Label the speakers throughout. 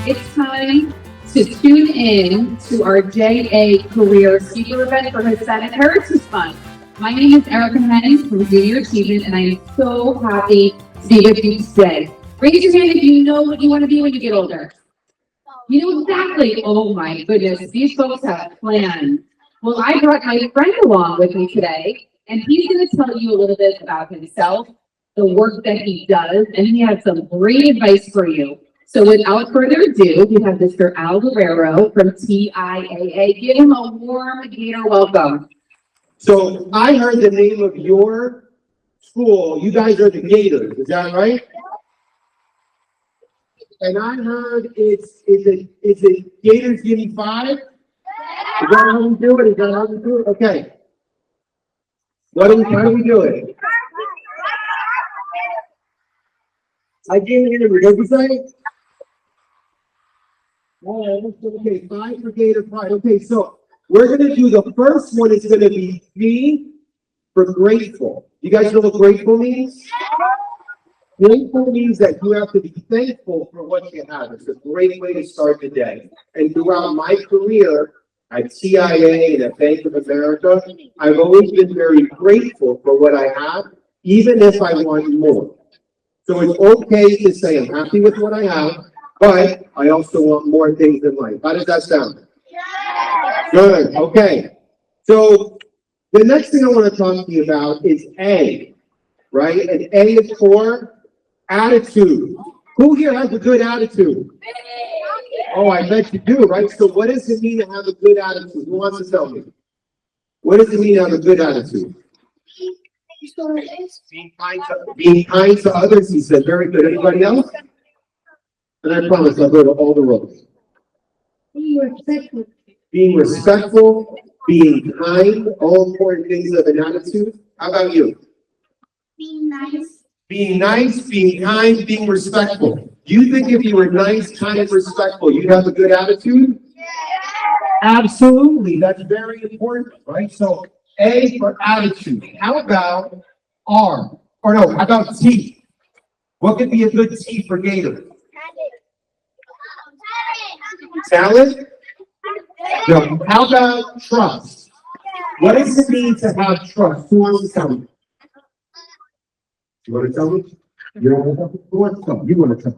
Speaker 1: it's time to tune in to our JA Career Speaker event for Hispanic Heritage Fund. My name is Erica Henning from Junior Achievement, and I am so happy to be with you today. Raise your hand if you know what you want to be when you get older. You know exactly. Oh my goodness, these folks have plans. Well, I brought my friend along with me today, and he's going to tell you a little bit about himself, the work that he does, and he has some great advice for you. So without further ado, we have Mr. Loureiro from TIAA. Give him a warm Gator welcome.
Speaker 2: So I heard the name of your school. You guys are the Gators, is that right? And I heard it's Gators give me 5? Is that how we do it? Is that how we do it? Okay. How do we do it? I can't hear you. What did you say? Oh, okay, 5 for Gator Pride. Okay, so we're going to do the first one. Is going to be G for grateful. You guys know what grateful means? Grateful means that you have to be thankful for what you have. It's a great way to start the day. And throughout my career at TIAA and at Bank of America, I've always been very grateful for what I have, even if I want more. So it's okay to say I'm happy with what I have, but I also want more things in life. How does that sound? Good. Okay. So the next thing I want to talk to you about is A, right? And A is for attitude. Who here has a good attitude? Oh, I bet you do, right? So what does it mean to have a good attitude? Who wants to tell me? What does it mean to have a good attitude? Being kind to others, he said. Very good. Anybody else? And I promise I'll go to all the rows. Being respectful, being kind, all important things of an attitude. How about you?
Speaker 3: Being nice.
Speaker 2: Being nice, being kind, being respectful. Do you think if you were nice, kind, and respectful, you'd have a good attitude? Absolutely. That's very important, right? So A for attitude. How about R? Or no, how about T? What could be a good T for Gator? Talent? No. How about trust? What does it mean to have trust? Who wants to tell me? You want to tell me? You don't want to tell me? Who wants to tell me? You want to tell me?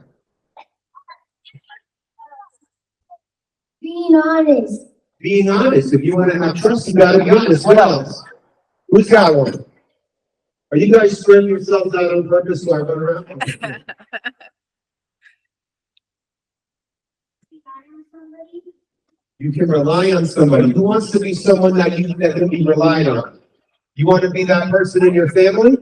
Speaker 3: Being honest.
Speaker 2: Being honest. If you want to have trust, you got to be honest. What else? Who's got one? Are you guys screwing yourselves out on purpose so I run around? You can rely on somebody. Who wants to be someone that can be relied on? You want to be that person in your family?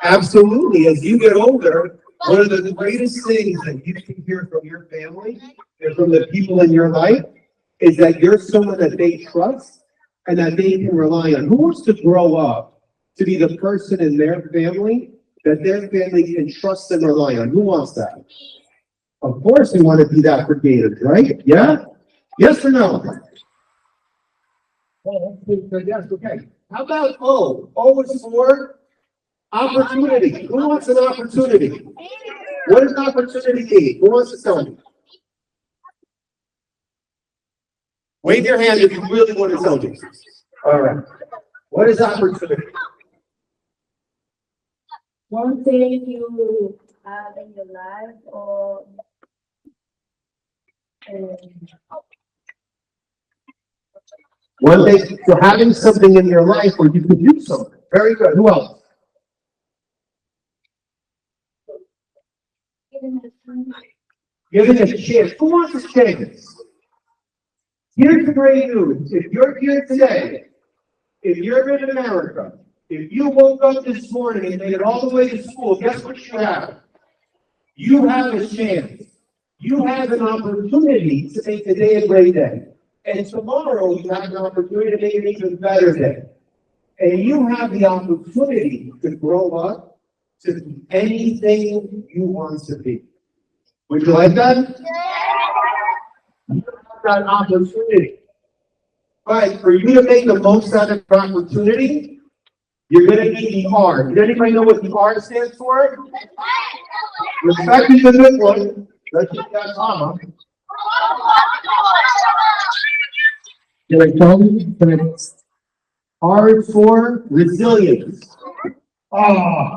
Speaker 2: Absolutely. As you get older, one of the greatest things that you can hear from your family and from the people in your life is that you're someone that they trust and that they can rely on. Who wants to grow up to be the person in their family that their family can trust and rely on? Who wants that? Of course we want to be that for Gators, right? Yeah? Yes or no? Oh, yes, okay. How about O? O is for opportunity. Who wants an opportunity? What does opportunity mean? Who wants to tell me? Wave your hand if you really want to tell me. All right. What is opportunity?
Speaker 3: One thing you have in your life or
Speaker 2: one thing, so having something in your life where you can do something. Very good. Who else? Giving a chance. Who wants a chance? Here's the great news. If you're here today, if you're in America, if you woke up this morning and made it all the way to school, guess what you have? You have a chance. You have an opportunity to make the day a great day. And tomorrow you have an opportunity to make it an even better day. And you have the opportunity to grow up to be anything you want to be. Would you like that? You have that opportunity. But for you to make the most out of your opportunity, you're going to need the R. Does anybody know what the R stands for? Respect is a good one. Let's get that mama. Can I tell you? R is for resilience.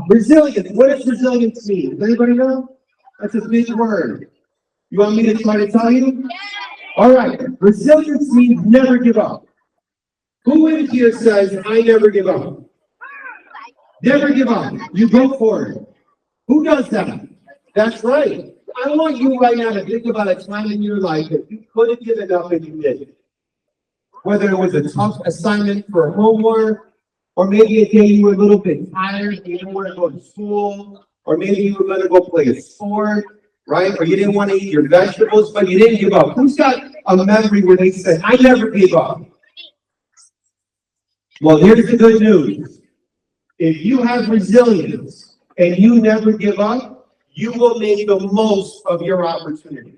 Speaker 2: Resilience. What does resilience mean? Does anybody know? That's a big word. You want me to try to tell you? All right. Resilience means never give up. Who in here says, I never give up? Never give up. You go for it. Who does that? That's right. I want you right now to think about a time in your life that you could have given up and you didn't. Whether it was a tough assignment for homework, or maybe a day you were a little bit tired, you didn't want to go to school, or maybe you were going to go play a sport, right? Or you didn't want to eat your vegetables, but you didn't give up. Who's got a memory where they said, I never gave up? Well, here's the good news. If you have resilience and you never give up, you will make the most of your opportunity.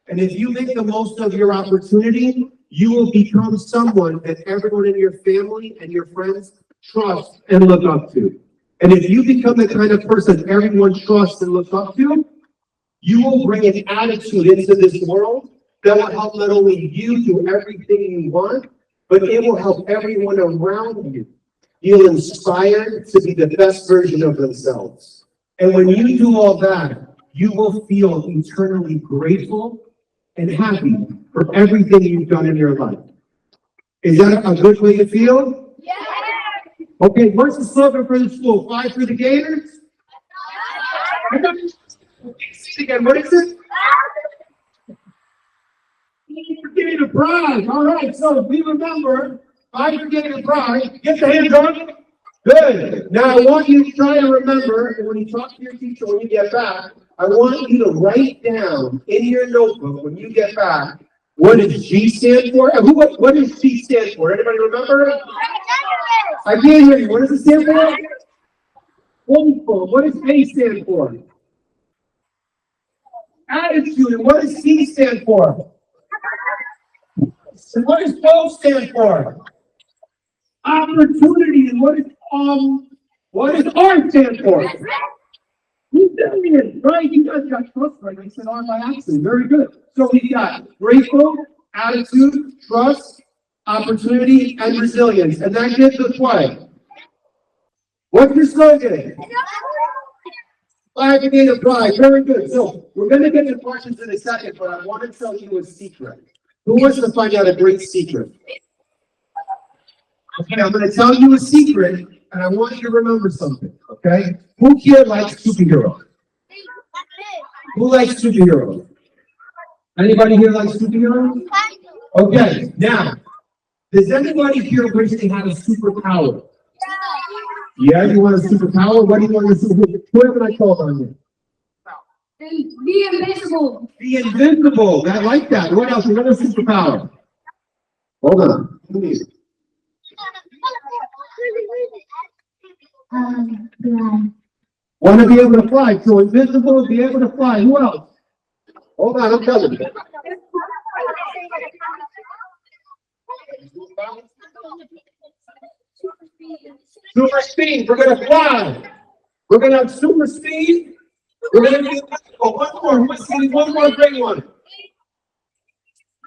Speaker 2: And if you make the most of your opportunity, you will become someone that everyone in your family and your friends trust and look up to. And if you become the kind of person everyone trusts and looks up to, you will bring an attitude into this world that will help not only you do everything you want, but it will help everyone around you feel inspired to be the best version of themselves. And when you do all that, you will feel eternally grateful and happy for everything you've done in your life. Is that a good way to feel?
Speaker 3: Yeah.
Speaker 2: Okay, what's the slogan for the school? Fight for the Gators? Again, what is it? Give me the prize. All right, so if we remember, fight for getting the prize. Get the hands up. Good. Now I want you to try to remember, and when you talk to your teacher when you get back, I want you to write down in your notebook when you get back, what does G stand for? What does G stand for? Anybody remember? I can't hear you. What does it stand for? Hopeful. What does A stand for? Attitude. And what does C stand for? And what does O stand for? Opportunity. And what does R stand for? Resilience, right? You guys got trust right. I said R by accident. Very good. So we got grateful, attitude, trust, opportunity, and resilience. And that gives us what? What's your slogan? Flag and pride. Very good. So we're going to get to questions in a second, but I want to tell you a secret. Who wants to find out a great secret? Okay, I'm going to tell you a secret, and I want you to remember something, okay? Who here likes superheroes? Who likes superheroes? Anybody here like superheroes? Okay, now, does anybody here wish they had a superpower? Yeah, you want a superpower? What do you want a superpower? What have I called on you?
Speaker 3: Be invisible.
Speaker 2: Be invincible. I like that. What else? Another superpower. Hold on. Want to be able to fly. So invisible, be able to fly. Who else? Hold on, I'm telling you. Super speed. We're going to fly. We're going to have super speed. We're going to do one more. One more great one.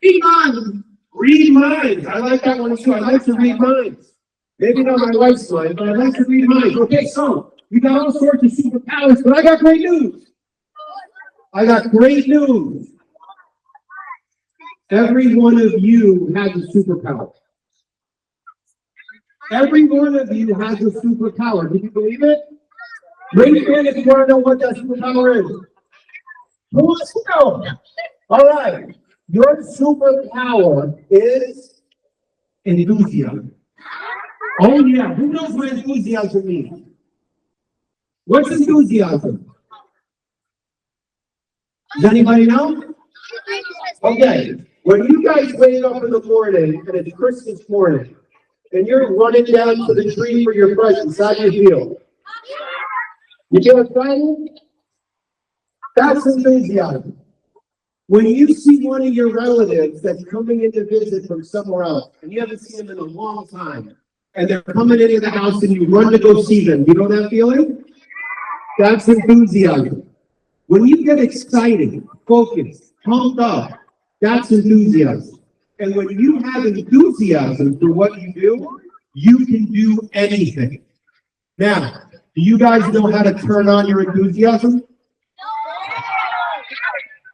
Speaker 2: Read minds. Read minds. I like that one too. I like to read minds. Maybe not my wife's mind, but I like to read minds. Okay, so we got all sorts of superpowers, but I got great news. I got great news. Every one of you has a superpower. Every one of you has a superpower. Do you believe it? Raise your hand if you want to know what that superpower is. Who wants to know? All right. Your superpower is enthusiasm. Oh, yeah. Who knows what enthusiasm means? What's enthusiasm? Does anybody know? Okay. When you guys wake up in the morning and it's Christmas morning and you're running down to the tree for your presents, how do you feel? You feel excited? That's enthusiasm. When you see one of your relatives that's coming in to visit from somewhere else, and you haven't seen them in a long time, and they're coming into the house and you run to go see them, you know that feeling? That's enthusiasm. When you get excited, focused, pumped up, that's enthusiasm. And when you have enthusiasm for what you do, you can do anything. Now, do you guys know how to turn on your enthusiasm?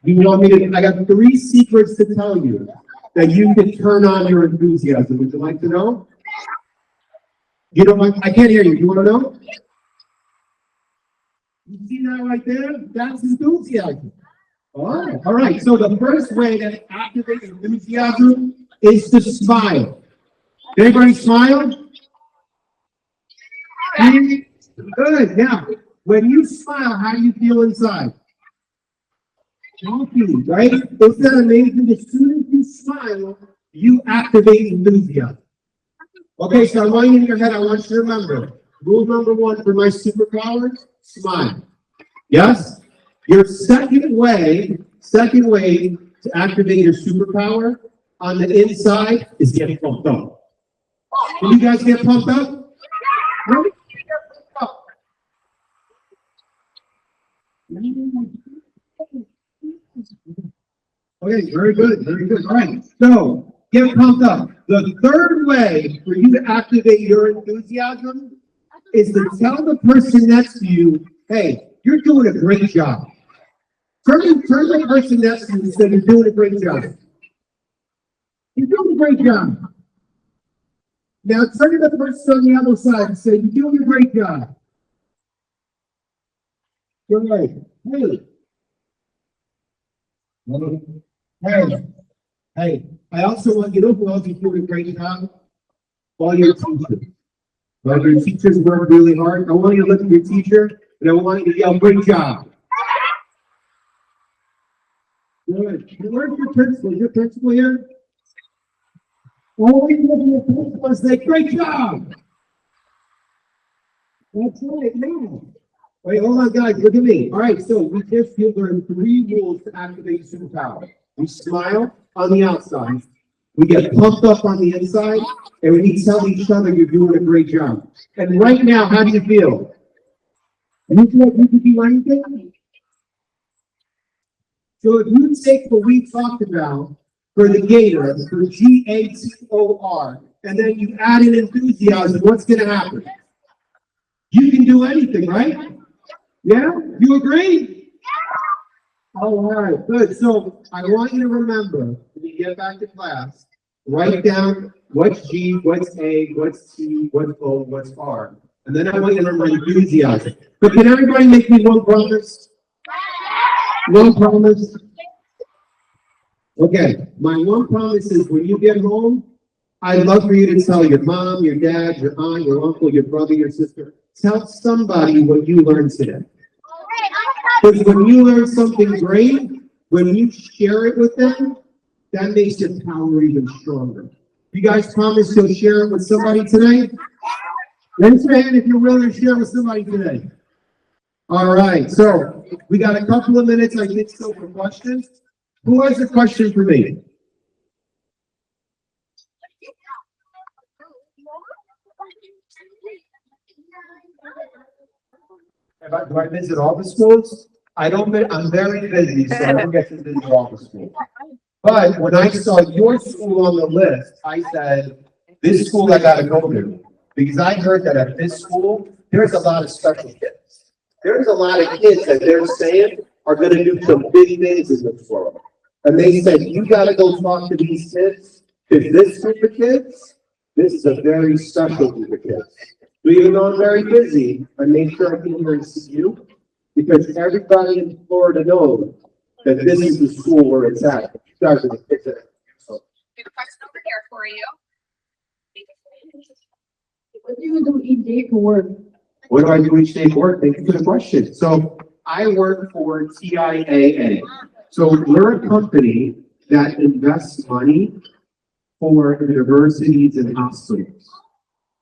Speaker 2: You want me to? I got 3 secrets to tell you that you can turn on your enthusiasm. Would you like to know? You don't want? I can't hear you. You want to know? You see that right there? That's enthusiasm. All right. So the first way that activates enthusiasm is to smile. Everybody smile? Good. Now, when you smile, how do you feel inside? Happy, right? Isn't that amazing? As soon as you smile, you activate enthusiasm. Okay, so I want you in your head, I want you to remember, rule number 1 for my superpower, smile. Yes? Your second way to activate your superpower on the inside is getting pumped up. Can you guys get pumped up? Really? Okay, very good, very good. All right, so get pumped up. The third way for you to activate your enthusiasm is to tell the person next to you, hey, you're doing a great job. Turn the person next to you and say, you're doing a great job. You're doing a great job. Now turn to the person on the other side and say, you're doing a great job. You're right. Hey, I also want you to know who else is doing a great job? All your teachers. Well, your teachers work really hard. I want you to look at your teacher and I want you to yell, great job. Good. Where's your principal? Is your principal here? Always look at your principal and say, great job. That's right, now. Wait, hold on, guys, look at me. All right, so we just learned 3 rules to activate superpower. We smile on the outside, we get pumped up on the inside, and we tell each other you're doing a great job. And right now, how do you feel? You feel like you can do anything? So if you take what we talked about for the Gator, for GATOR, and then you add in enthusiasm, what's going to happen? You can do anything, right? Yeah? You agree? All right, good. So I want you to remember, when you get back to class, write down what's G, what's A, what's T, what's O, what's R. And then I want you to remember enthusiasm. But can everybody make me one promise? One promise? Okay, my one promise is when you get home, I'd love for you to tell your mom, your dad, your aunt, your uncle, your brother, your sister, tell somebody what you learned today. Because when you learn something great, when you share it with them, that makes your power even stronger. You guys promise you'll share it with somebody today? Raise your hand if you're willing to share with somebody today. All right, so we got a couple of minutes, I think, still for questions. Who has a question for me? Do I visit all the schools? I'm very busy, so I don't get to visit all the schools. But when I saw your school on the list, I said, this school I gotta go to. Because I heard that at this school, there's a lot of special kids. There's a lot of kids that they're saying are gonna do some big things in this world. And they said, you gotta go talk to these kids, because this group of kids, this is a very special group of kids. So even though I'm very busy, I made sure I came here and see you, because everybody in Florida knows that this is the school where it's at. You guys are the kids that. So.
Speaker 1: Do the question over here for you.
Speaker 3: What do you do each day for work?
Speaker 2: What do I do each day for work? Thank you for the question. So I work for TIAA. So we're a company that invests money for universities and hospitals.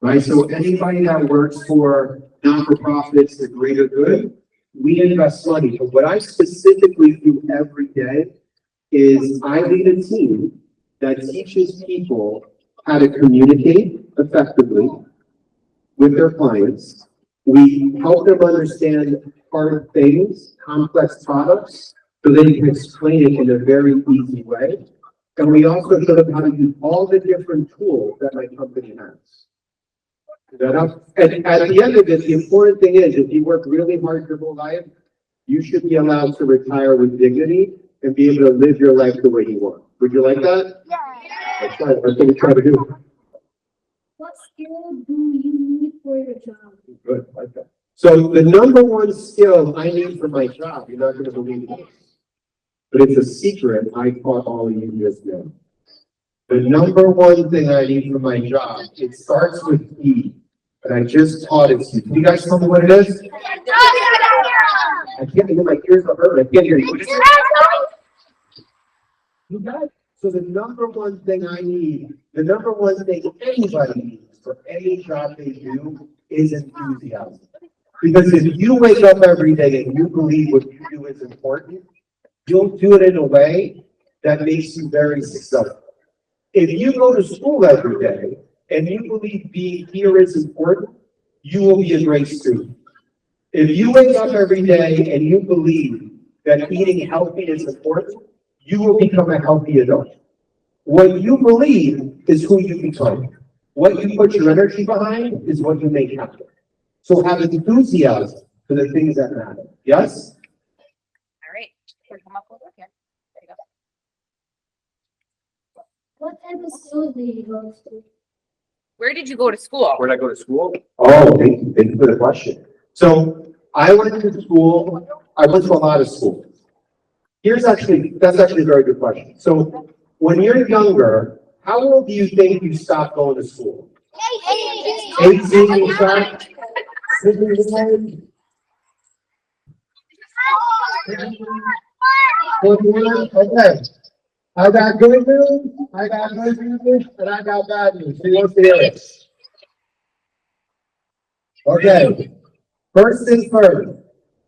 Speaker 2: Right? So anybody that works for non-for-profits, the greater good, we invest money. But what I specifically do every day is I lead a team that teaches people how to communicate effectively with their clients, We help them understand hard things, complex products, so they can explain it in a very easy way. And we also show them how to use all the different tools that my company has. Does that help? And at the end of it, the important thing is, if you work really hard your whole life, you should be allowed to retire with dignity and be able to live your life the way you want. Would you like that?
Speaker 3: Yeah.
Speaker 2: That's right. That's what we try to do.
Speaker 3: What skill do you need for your job?
Speaker 2: Good. Like that. So the number one skill I need for my job, you're not going to believe this, but it's a secret I taught all of you just now. The number one thing I need for my job, it starts with E, and I just taught it to you. Can you guys tell me what it is? I can't hear, my ears are hurting. I can't hear you. What is it? You got it. So the number one thing I need, the number one thing anybody needs for any job they do is enthusiasm. Because if you wake up every day and you believe what you do is important, you'll do it in a way that makes you very successful. If you go to school every day and you believe being here is important, you will be a great student. If you wake up every day and you believe that eating healthy is important, you will become a healthy adult. What you believe is who you become. What you put your energy behind is what you make happen. So have enthusiasm for the things that matter. Yes?
Speaker 4: All right, come up over here. There you go.
Speaker 3: What type of school do you go to?
Speaker 4: Where did you go to school?
Speaker 2: Where did I go to school? Oh, thank you for the question. So I went to school, I went to a lot of schools. That's actually a very good question. So when you're younger, how old do you think you stopped going to school? 18 you stopped? Okay. I got good news, and I got bad news. Who wants to hear it? Okay. First things first,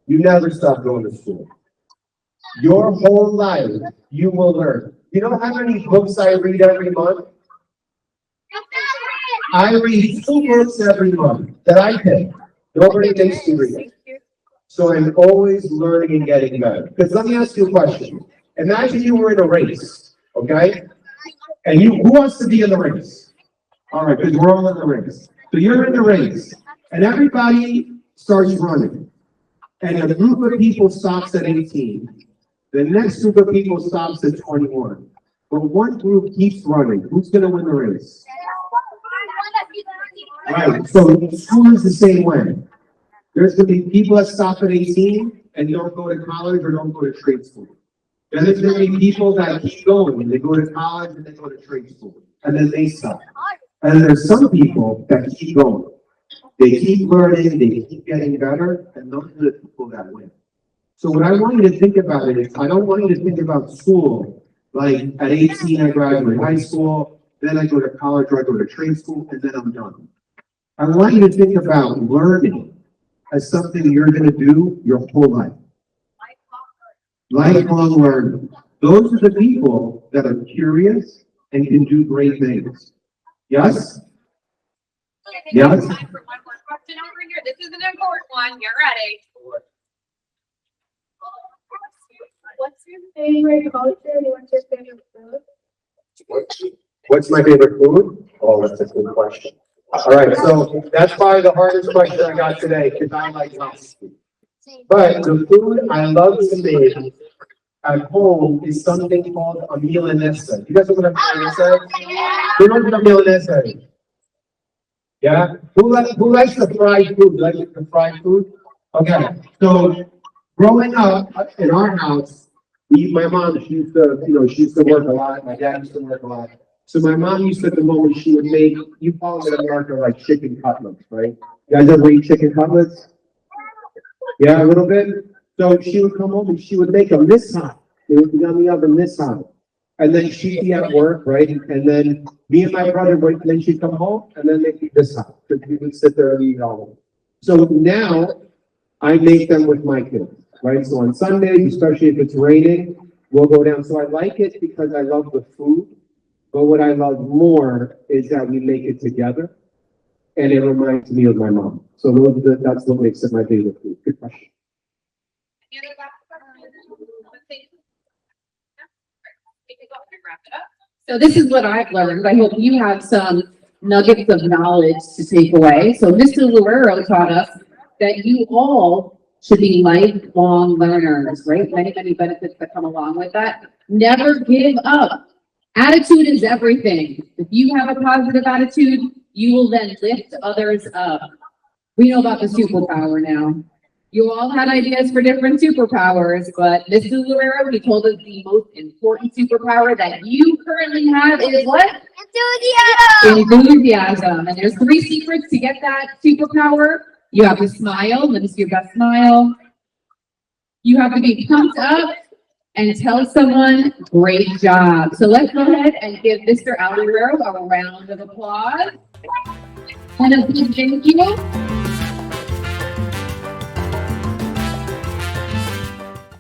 Speaker 2: you never stop going to school. Your whole life, you will learn. You know how many books I read every month? I read 2 books every month that I pick. Nobody makes me read. So I'm always learning and getting better. Because let me ask you a question. Imagine you were in a race, okay? And who wants to be in the race? All right, because we're all in the race. So you're in the race, and everybody starts running. And a group of people stops at 18. The next group of people stops at 21. But one group keeps running. Who's going to win the race? Right. So school is the same way. There's going to be people that stop at 18 and don't go to college or don't go to trade school. Then there's going to be people that keep going and they go to college and they go to trade school. And then they stop. And there's some people that keep going. They keep learning, they keep getting better, and those are the people that win. So what I want you to think about it is, I don't want you to think about school like at 18 I graduate high school, then I go to college or I go to trade school, and then I'm done. I want you to think about learning as something you're going to do your whole life. Lifelong learning. Those are the people that are curious and can do great things. Yes? Yes?
Speaker 4: Time for one more question over here. This is an important one. Get ready.
Speaker 3: What's your favorite culture? What's your favorite food?
Speaker 2: What's my favorite food? Oh, that's a good question. All right, so that's probably the hardest question I got today because I like lots of food. But the food I love to make at home is something called a milanesa. You guys know what a milanesa is? Who knows what a milanesa is? Yeah? Who likes the fried food? Like the fried food? Okay, so growing up in our house, my mom, she used to work a lot. My dad used to work a lot. So my mom used to come home and she would make, you call it in America like chicken cutlets, right? You guys ever eat chicken cutlets? Yeah, a little bit. So she would come home and she would make them this hot. They would be on the oven this hot. And then she'd be at work, right? And then me and my brother would, then she'd come home and then they'd be this hot. So we would sit there and eat all of them. So now I make them with my kids, right? So on Sundays, especially if it's raining, we'll go down. So I like it because I love the food. But what I love more is that we make it together. and it reminds me of my mom. So that's what makes it my favorite food. Good question.
Speaker 4: Any other thoughts? Let's see. Yeah. We can go ahead and wrap it up.
Speaker 1: So this is what I've learned. I hope you have some nuggets of knowledge to take away. So Mr. Loureiro taught us that you all should be lifelong learners, right? Many, many benefits that come along with that. Never give up. Attitude is everything. If you have a positive attitude, you will then lift others up. We know about the superpower now. You all had ideas for different superpowers, but Mr. Loureiro, he told us the most important superpower that you currently have is what? Enthusiasm. And there's 3 secrets to get that superpower. You have to smile. Let me see your best smile. You have to be pumped up and tell someone, great job. So let's go ahead and give Mr. Loureiro a round of applause. And a big thank you.